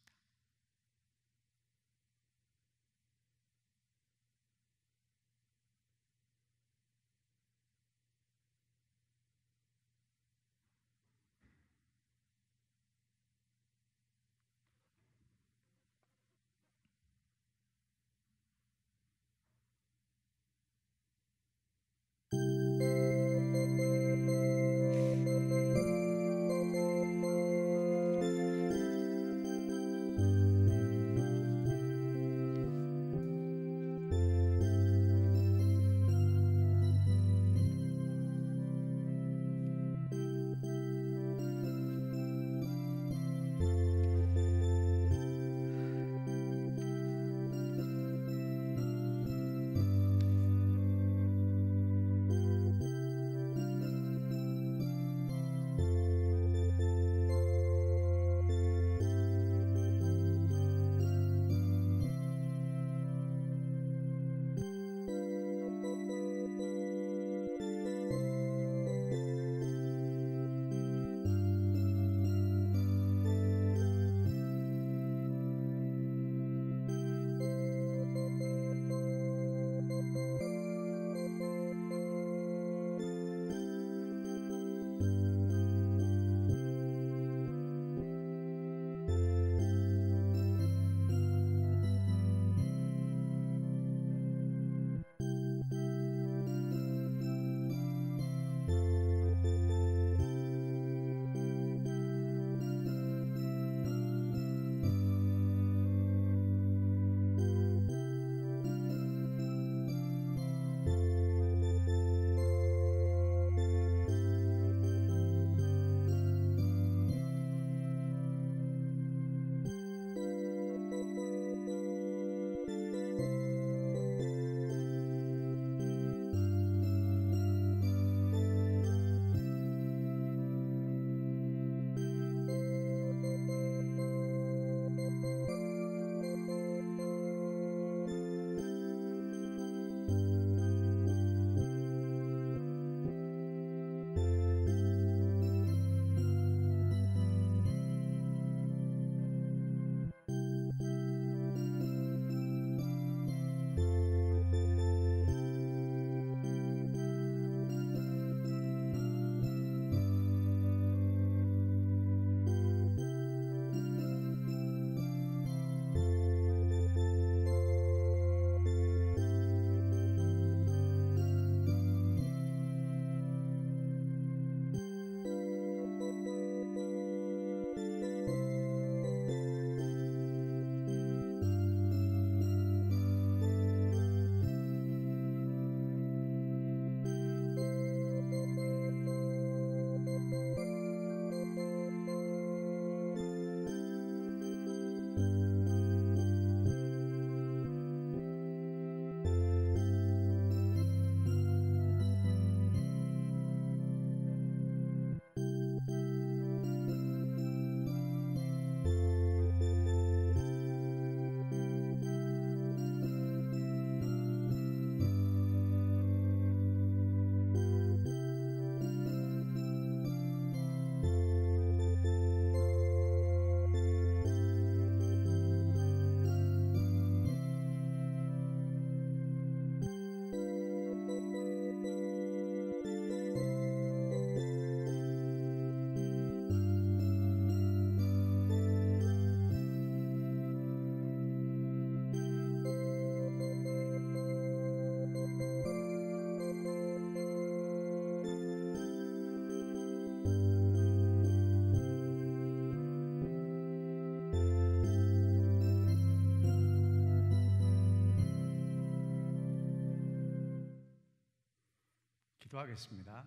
S1: 기도하겠습니다.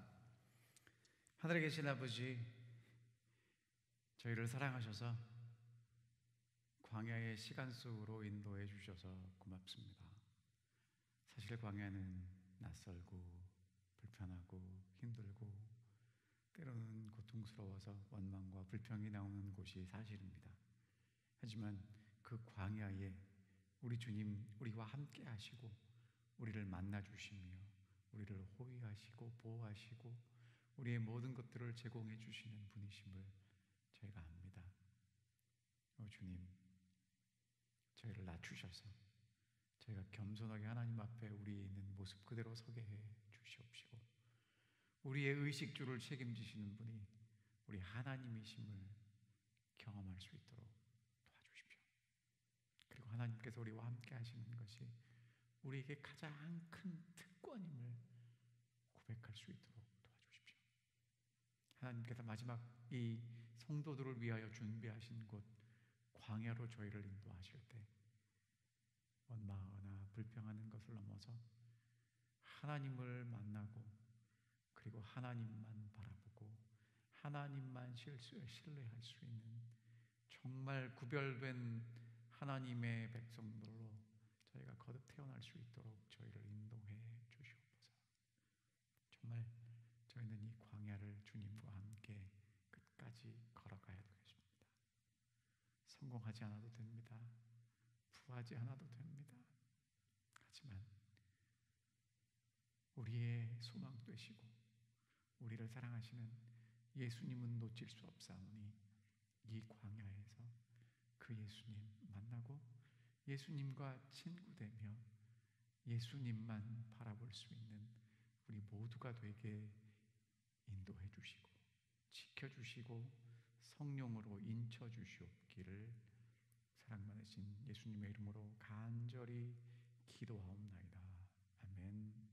S1: 하늘에 계신 아버지, 저희를 사랑하셔서 광야의 시간 속으로 인도해 주셔서 고맙습니다. 사실 광야는 낯설고 불편하고 힘들고 때로는 고통스러워서 원망과 불평이 나오는 곳이 사실입니다. 하지만 그 광야에 우리 주님 우리와 함께 하시고 우리를 만나 주시며 우리를 호위하시고 보호하시고 우리의 모든 것들을 제공해 주시는 분이심을 저희가 압니다. 주님, 저희를 낮추셔서 저희가 겸손하게 하나님 앞에 우리 있는 모습 그대로 서게 해 주시옵시고 우리의 의식주를 책임지시는 분이 우리 하나님이심을 경험할 수 있도록 도와주십시오. 그리고 하나님께서 우리와 함께 하시는 것이 우리에게 가장 큰 특권임을 고백할 수 있도록 도와주십시오. 하나님께서 마지막 이 성도들을 위하여 준비하신 곳 광야로 저희를 인도하실 때 원망하거나 불평하는 것을 넘어서 하나님을 만나고 그리고 하나님만 바라보고 하나님만 신뢰할 수 있는 정말 구별된 하나님의 백성들로 저희가 거듭 태어날 수 있도록 저희를 인도해 주시옵소서. 정말 저희는 이 광야를 주님과 함께 끝까지 걸어가야 되겠습니다. 성공하지 않아도 됩니다. 부하지 않아도 됩니다. 하지만 우리의 소망 되시고 우리를 사랑하시는 예수님은 놓칠 수 없사오니 이 광야에서 그 예수님 만나고 예수님과 친구되며 예수님만 바라볼 수 있는 우리 모두가 되게 인도해 주시고 지켜주시고 성령으로 인쳐 주시옵기를 사랑 많으신 예수님의 이름으로 간절히 기도하옵나이다. 아멘.